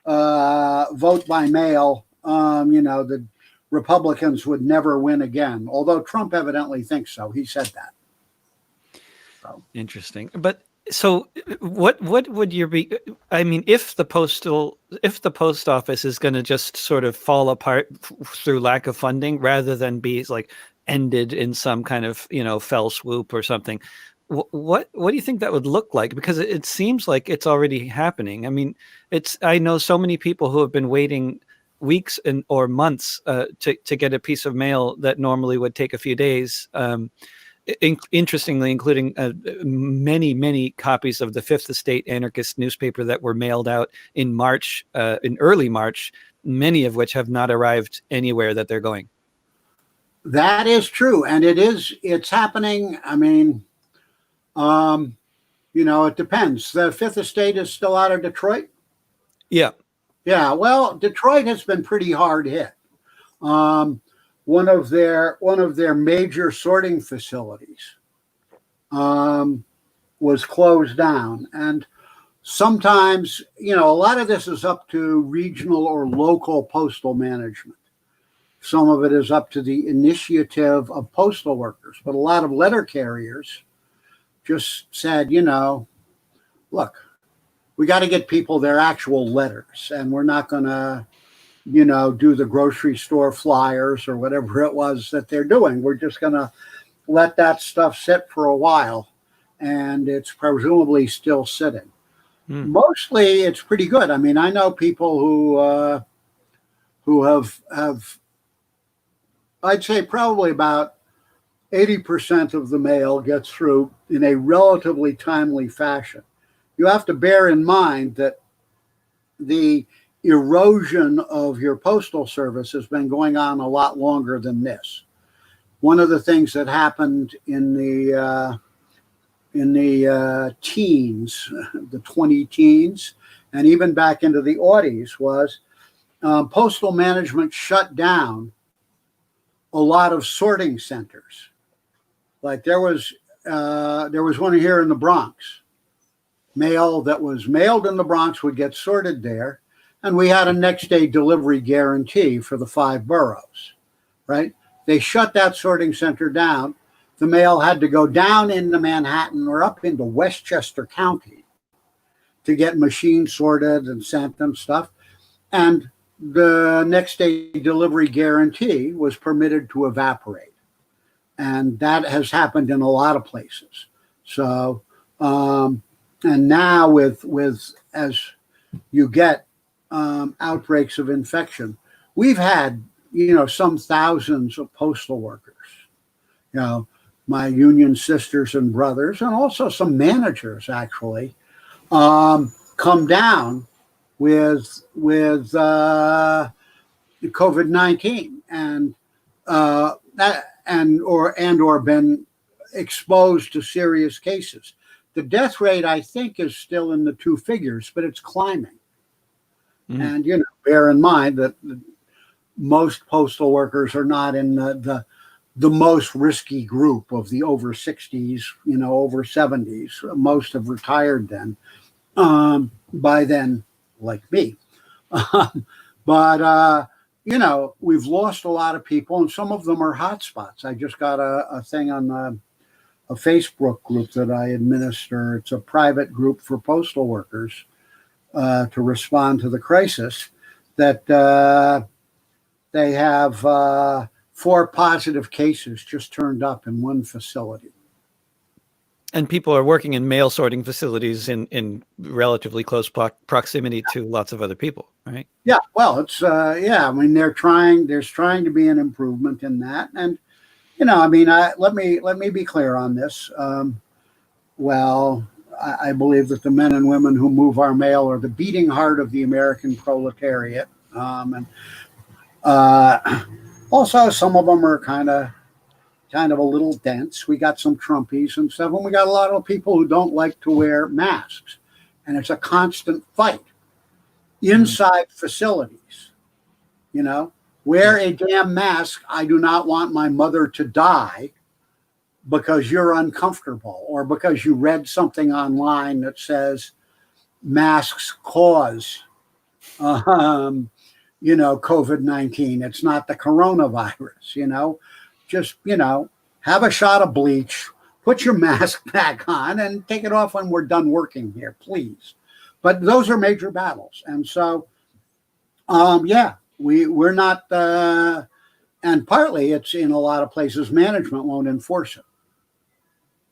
Speaker 2: vote by mail, the Republicans would never win again. Although Trump evidently thinks so. He said that. So.
Speaker 1: Interesting. But so what would I mean, if the post office is going to just sort of fall apart through lack of funding rather than be like ended in some kind of, fell swoop or something, what do you think that would look like? Because it seems like it's already happening. I mean, I know so many people who have been waiting weeks or months to get a piece of mail that normally would take a few days. Interestingly, including many copies of the Fifth Estate anarchist newspaper that were mailed out in early March, many of which have not arrived anywhere that they're going.
Speaker 2: That is true. And it's happening. I mean, it depends. The Fifth Estate is still out of Detroit.
Speaker 1: Yeah.
Speaker 2: Yeah. Well, Detroit has been pretty hard hit. One of their major sorting facilities was closed down. And sometimes, a lot of this is up to regional or local postal management. Some of it is up to the initiative of postal workers. But a lot of letter carriers just said, look, we got to get people their actual letters, and we're not going to do the grocery store flyers or whatever it was that they're doing. We're just going to let that stuff sit for a while, and it's presumably still sitting.
Speaker 1: Mm.
Speaker 2: Mostly, it's pretty good. I mean, I know people who have I'd say probably about 80% of the mail gets through in a relatively timely fashion. You have to bear in mind that the erosion of your postal service has been going on a lot longer than this. One of the things that happened in the teens, the 20 teens, and even back into the aughties was postal management shut down a lot of sorting centers. Like there was one here in the Bronx. Mail that was mailed in the Bronx would get sorted there, and we had a next day delivery guarantee for the 5 boroughs. Right? They shut that sorting center down. The mail had to go down into Manhattan or up into Westchester County to get machine sorted and sent and stuff. And the next day delivery guarantee was permitted to evaporate. And that has happened in a lot of places. So, and now with as you get outbreaks of infection, we've had some thousands of postal workers, my union sisters and brothers, and also some managers actually come down with COVID-19 and that or been exposed to serious cases. The death rate, I think, is still in the 2 figures, but it's climbing. And bear in mind that most postal workers are not in the most risky group of the over 60s, over 70s. Most have retired then, by then, like me. But we've lost a lot of people, and some of them are hotspots. I just got a thing on a Facebook group that I administer. It's a private group for postal workers to respond to the crisis. That they have 4 positive cases just turned up in one facility.
Speaker 1: And people are working in mail sorting facilities in relatively close proximity to lots of other people, right?
Speaker 2: Yeah, well, it's I mean, there's trying to be an improvement in that, and I mean, let me be clear on this. I believe that the men and women who move our mail are the beating heart of the American proletariat, and also some of them are kind of a little dense. We got some Trumpies and stuff, and we got a lot of people who don't like to wear masks, and it's a constant fight inside facilities. Wear a damn mask. I do not want my mother to die because you're uncomfortable or because you read something online that says masks cause COVID-19. It's not the coronavirus. Just have a shot of bleach, put your mask back on, and take it off when we're done working here, please. But those are major battles, and so we're not, and partly it's in a lot of places management won't enforce it.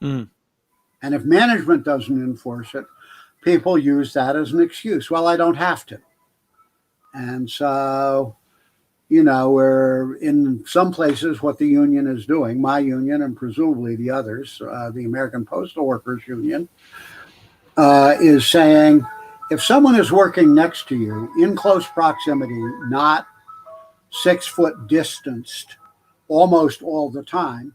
Speaker 2: And if management doesn't enforce it, people use that as an excuse. Well, I don't have to. And so, we're in some places what the union is doing, my union and presumably the others, the American Postal Workers Union, is saying if someone is working next to you in close proximity, not 6 foot distanced almost all the time,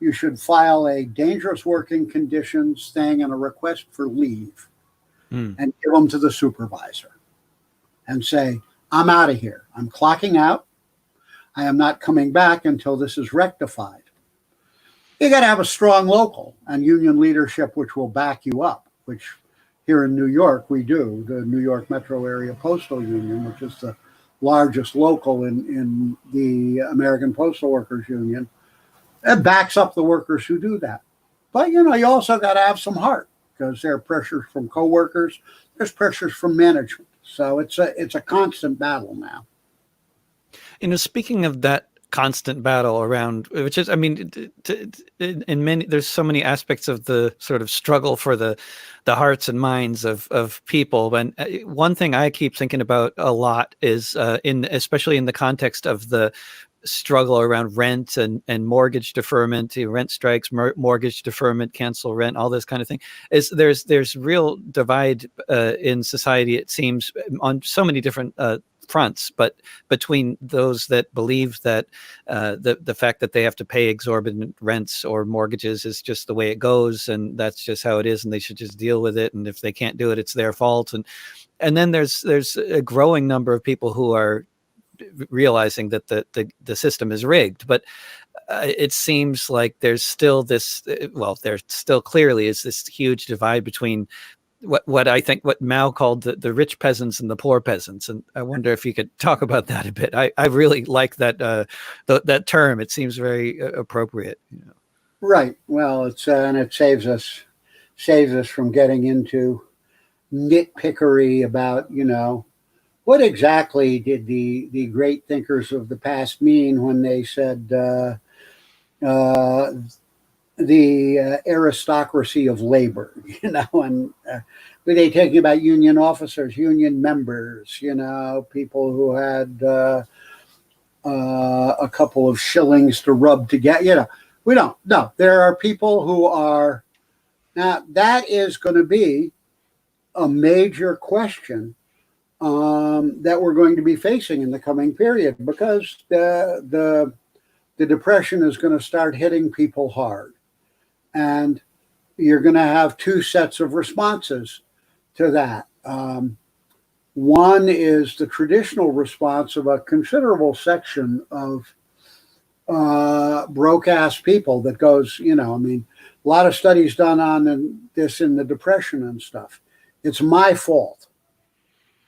Speaker 2: you should file a dangerous working conditions thing and a request for leave and give them to the supervisor and say, I'm out of here. I'm clocking out. I am not coming back until this is rectified. You got to have a strong local and union leadership which will back you up, which here in New York we do. The New York Metro Area Postal Union, which is the largest local in the American Postal Workers Union, it backs up the workers who do that. But you also got to have some heart because there are pressures from coworkers, there's pressures from management. So it's a constant battle now.
Speaker 1: Speaking of that constant battle around, which is, I mean, in many, there's so many aspects of the sort of struggle for the hearts and minds of people. And one thing I keep thinking about a lot is especially in the context of the struggle around rent and mortgage deferment, rent strikes, mortgage deferment, cancel rent, all this kind of thing, is there's real divide in society, it seems, on so many different fronts, but between those that believe that the fact that they have to pay exorbitant rents or mortgages is just the way it goes, and that's just how it is, and they should just deal with it, and if they can't do it, it's their fault. And then there's a growing number of people who are realizing that the system is rigged. But it seems like there's still this, well, there still clearly is this huge divide between what I think what Mao called the rich peasants and the poor peasants. And I wonder if you could talk about that a bit. I really like that that term. It seems very appropriate.
Speaker 2: Right. Well, it's and it saves us from getting into nitpickery about, what exactly did the great thinkers of the past mean when they said the aristocracy of labor, and were they talking about union officers, union members, people who had a couple of shillings to rub together? We don't. No, there are people who are. Now, that is going to be a major question that we're going to be facing in the coming period, because the depression is going to start hitting people hard. And you're going to have two sets of responses to that. One is the traditional response of a considerable section of broke-ass people that goes, a lot of studies done on this in the Depression and stuff. It's my fault.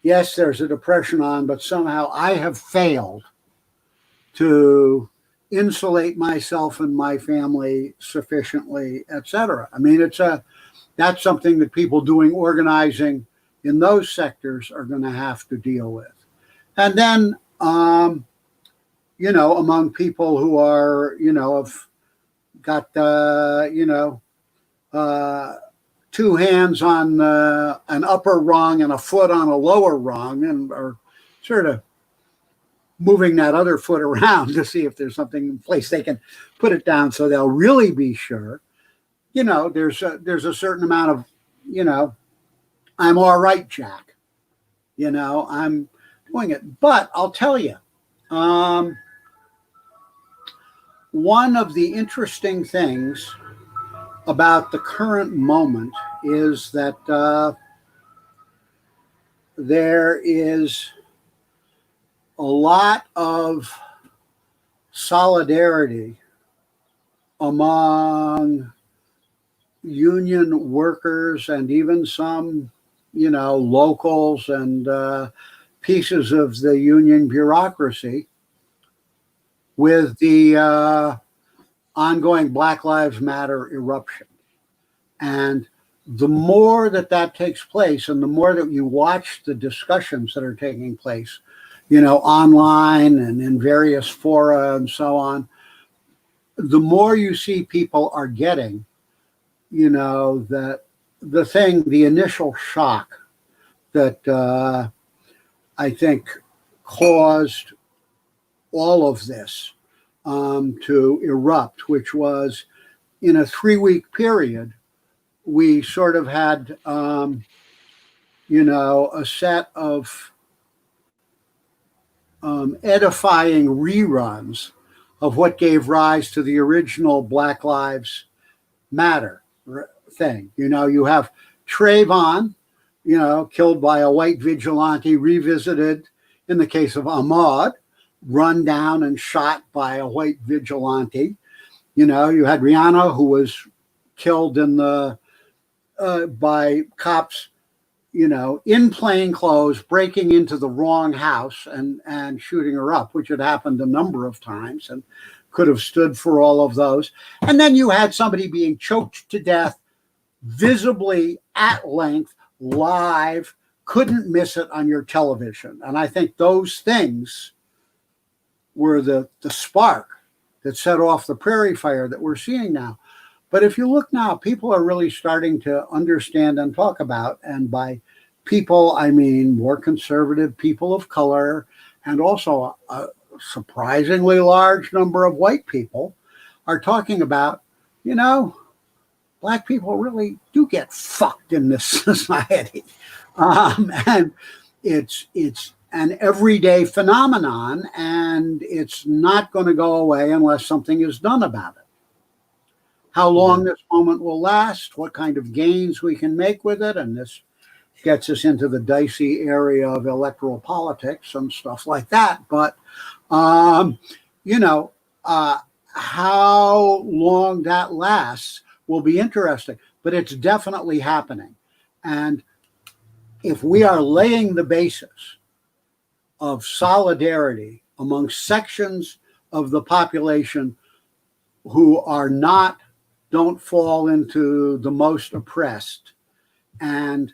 Speaker 2: Yes, there's a depression on, but somehow I have failed to insulate myself and my family sufficiently, etc. I mean, that's something that people doing organizing in those sectors are going to have to deal with. And then, among people who are, have got, two hands on an upper rung and a foot on a lower rung, and are sort of moving that other foot around to see if there's something in place they can put it down so they'll really be sure. There's a certain amount of, I'm all right, Jack. I'm doing it. But I'll tell you, one of the interesting things about the current moment is that there is a lot of solidarity among union workers and even some, locals and pieces of the union bureaucracy with the ongoing Black Lives Matter eruption. And the more that takes place, and the more that you watch the discussions that are taking place, online and in various fora and so on, the more you see people are getting, that the initial shock that I think caused all of this to erupt, which was in a 3-week period, we sort of had, a set of edifying reruns of what gave rise to the original Black Lives Matter thing. You have Trayvon, killed by a white vigilante, revisited in the case of Ahmaud, run down and shot by a white vigilante. You had Rihanna, who was killed in by cops, in plain clothes, breaking into the wrong house and shooting her up, which had happened a number of times and could have stood for all of those. And then you had somebody being choked to death, visibly at length, live, couldn't miss it on your television. And I think those things were the spark that set off the prairie fire that we're seeing now. But if you look now, people are really starting to understand and talk about, and by people, I mean more conservative people of color, and also a surprisingly large number of white people are talking about, you know, black people really do get fucked in this society. And it's an everyday phenomenon, and it's not going to go away unless something is done about it. How long this moment will last, what kind of gains we can make with it, and this gets us into the dicey area of electoral politics and stuff like that. But, how long that lasts will be interesting, but it's definitely happening. And if we are laying the basis of solidarity among sections of the population who don't fall into the most oppressed, and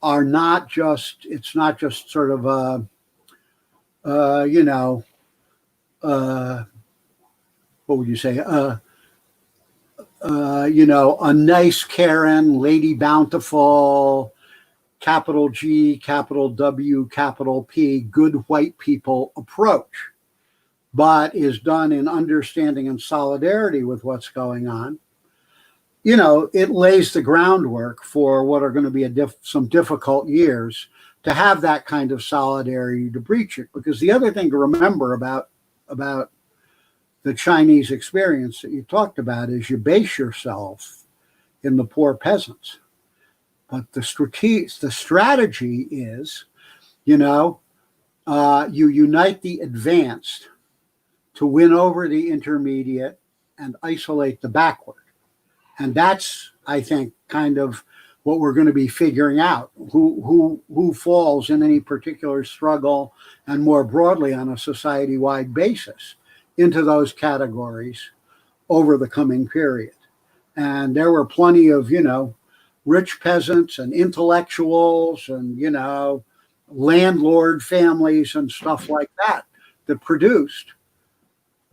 Speaker 2: are not just, it's not just sort of what would you say? A nice Karen, Lady Bountiful, capital G, capital W, capital P, good white people approach, but is done in understanding and solidarity with what's going on. It lays the groundwork for what are going to be some difficult years to have that kind of solidarity to breach it. Because the other thing to remember about the Chinese experience that you talked about is you base yourself in the poor peasants. But the strategy is, you unite the advanced to win over the intermediate and isolate the backward. And that's, I think, kind of what we're going to be figuring out, who falls in any particular struggle, and more broadly on a society-wide basis, into those categories over the coming period. And there were plenty of, rich peasants and intellectuals and, landlord families and stuff like that produced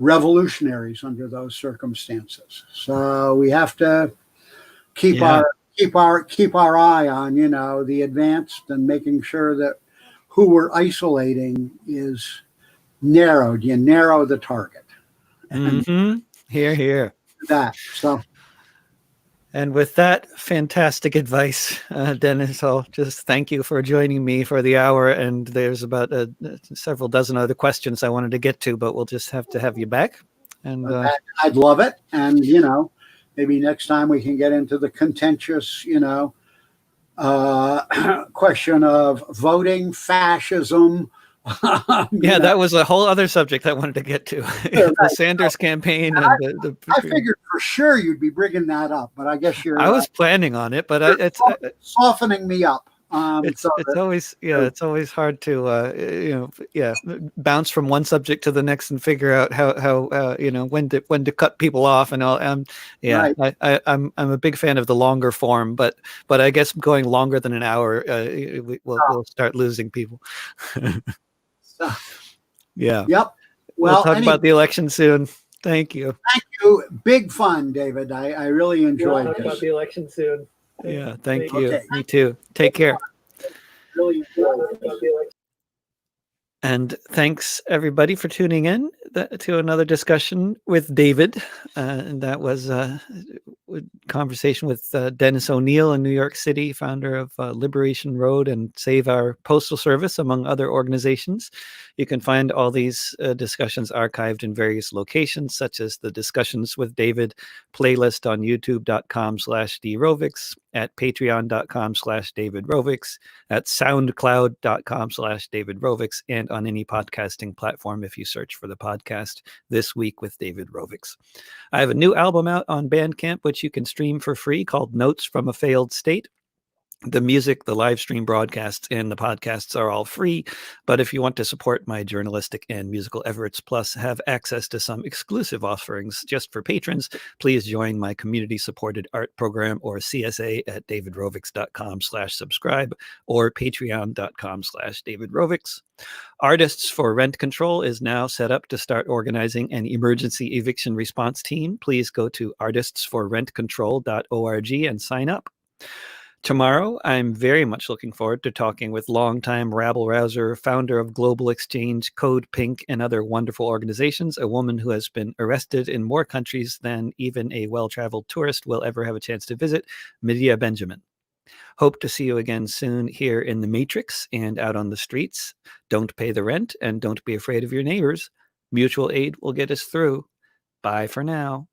Speaker 2: revolutionaries under those circumstances. So we have to keep our eye on, the advanced, and making sure that who we're isolating is narrowed. You narrow the target.
Speaker 1: Mm-hmm. Here.
Speaker 2: So.
Speaker 1: And with that fantastic advice, Dennis, I'll just thank you for joining me for the hour. And there's about several dozen other questions I wanted to get to, but we'll just have to have you back. And
Speaker 2: I'd love it. And, maybe next time we can get into the contentious, question of voting, fascism.
Speaker 1: That was a whole other subject I wanted to get to. The Sanders campaign. And
Speaker 2: I figured for sure you'd be bringing that up, but I guess I
Speaker 1: was planning on it, but it's
Speaker 2: softening me up.
Speaker 1: It's always hard to bounce from one subject to the next and figure out how when to cut people off and all. Right. I'm a big fan of the longer form, but I guess going longer than an hour, we'll start losing people. Yeah.
Speaker 2: Yep.
Speaker 1: We'll talk about the election soon. Thank you.
Speaker 2: Thank you. Big fun, David. I really enjoyed this.
Speaker 3: Talk about the election soon.
Speaker 1: Yeah. Thank you. Okay. Me too. Take care.
Speaker 3: Really enjoyed it.
Speaker 1: And thanks everybody for tuning in to another discussion with David. And that was a conversation with Dennis O'Neill in New York City, founder of Liberation Road and Save Our Postal Service, among other organizations. You can find all these discussions archived in various locations, such as the Discussions with David playlist on youtube.com/drovics, at patreon.com/davidrovics, at soundcloud.com/davidrovics, and on any podcasting platform if you search for the podcast This Week with David Rovics. I have a new album out on Bandcamp, which you can stream for free, called Notes from a Failed State. The music, the live stream broadcasts, and the podcasts are all free. But if you want to support my journalistic and musical efforts, plus have access to some exclusive offerings just for patrons, please join my community-supported art program, or CSA, at davidrovics.com/subscribe or patreon.com/davidrovics. Artists for Rent Control is now set up to start organizing an emergency eviction response team. Please go to artistsforrentcontrol.org and sign up. Tomorrow, I'm very much looking forward to talking with longtime rabble-rouser, founder of Global Exchange, Code Pink, and other wonderful organizations, a woman who has been arrested in more countries than even a well-traveled tourist will ever have a chance to visit, Medea Benjamin. Hope to see you again soon here in the Matrix and out on the streets. Don't pay the rent and don't be afraid of your neighbors. Mutual aid will get us through. Bye for now.